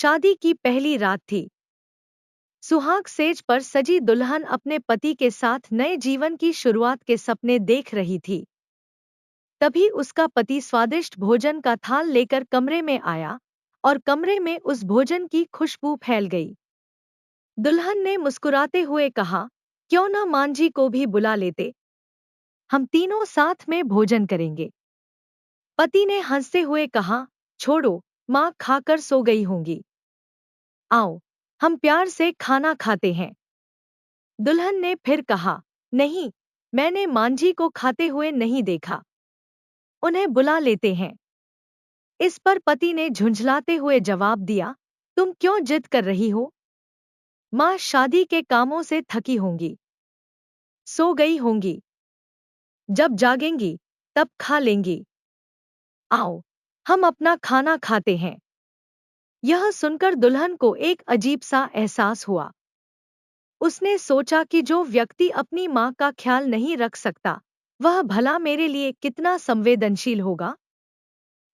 शादी की पहली रात थी। सुहाग सेज पर सजी दुल्हन अपने पति के साथ नए जीवन की शुरुआत के सपने देख रही थी। तभी उसका पति स्वादिष्ट भोजन का थाल लेकर कमरे में आया और कमरे में उस भोजन की खुशबू फैल गई। दुल्हन ने मुस्कुराते हुए कहा, क्यों न मांझी को भी बुला लेते, हम तीनों साथ में भोजन करेंगे। पति ने हंसते हुए कहा, छोड़ो, माँ खाकर सो गई होंगी। आओ, हम प्यार से खाना खाते हैं। दुल्हन ने फिर कहा, नहीं, मैंने मांझी को खाते हुए नहीं देखा, उन्हें बुला लेते हैं। इस पर पति ने झुंझलाते हुए जवाब दिया, तुम क्यों जिद कर रही हो? माँ शादी के कामों से थकी होंगी, सो गई होंगी, जब जागेंगी तब खा लेंगी। आओ, हम अपना खाना खाते हैं। यह सुनकर दुल्हन को एक अजीब सा एहसास हुआ। उसने सोचा कि जो व्यक्ति अपनी माँ का ख्याल नहीं रख सकता, वह भला मेरे लिए कितना संवेदनशील होगा।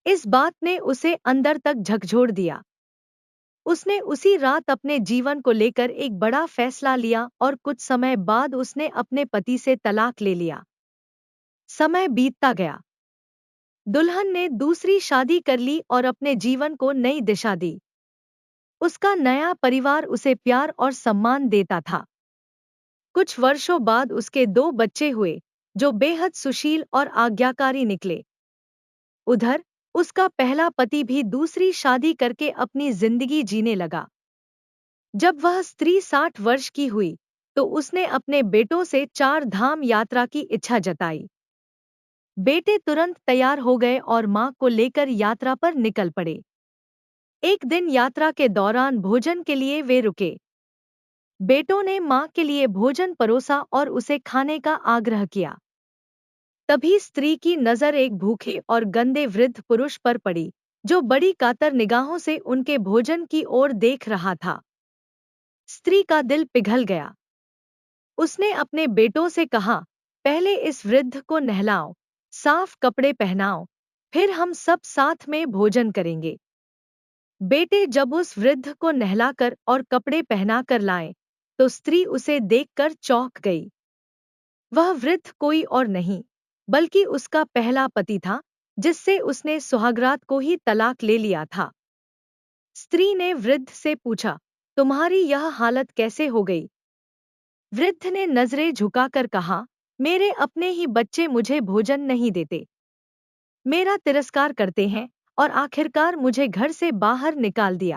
इस बात ने उसे अंदर तक झकझोर दिया। उसने उसी रात अपने जीवन को लेकर एक बड़ा फैसला लिया और कुछ समय बाद उसने अपने पति से तलाक ले लिया। समय बीतता गया। दुल्हन ने दूसरी शादी कर ली और अपने जीवन को नई दिशा दी। उसका नया परिवार उसे प्यार और सम्मान देता था। कुछ वर्षों बाद उसके 2 बच्चे हुए, जो बेहद सुशील और आज्ञाकारी निकले। उधर उसका पहला पति भी दूसरी शादी करके अपनी जिंदगी जीने लगा। जब वह स्त्री 60 वर्ष की हुई, तो उसने अपने बेटों से 4 धाम यात्रा की इच्छा जताई। बेटे तुरंत तैयार हो गए और मां को लेकर यात्रा पर निकल पड़े। एक दिन यात्रा के दौरान भोजन के लिए वे रुके। बेटों ने मां के लिए भोजन परोसा और उसे खाने का आग्रह किया। तभी स्त्री की नजर एक भूखे और गंदे वृद्ध पुरुष पर पड़ी, जो बड़ी कातर निगाहों से उनके भोजन की ओर देख रहा था। स्त्री का दिल पिघल गया। उसने अपने बेटों से कहा, पहले इस वृद्ध को नहलाओ, साफ कपड़े पहनाओ, फिर हम सब साथ में भोजन करेंगे। बेटे जब उस वृद्ध को नहलाकर और कपड़े पहनाकर लाए, तो स्त्री उसे देखकर चौंक गई। वह वृद्ध कोई और नहीं, बल्कि उसका पहला पति था, जिससे उसने सुहागरात को ही तलाक ले लिया था। स्त्री ने वृद्ध से पूछा, तुम्हारी यह हालत कैसे हो गई? वृद्ध ने नजरें झुकाकर कहा, मेरे अपने ही बच्चे मुझे भोजन नहीं देते, मेरा तिरस्कार करते हैं और आखिरकार मुझे घर से बाहर निकाल दिया।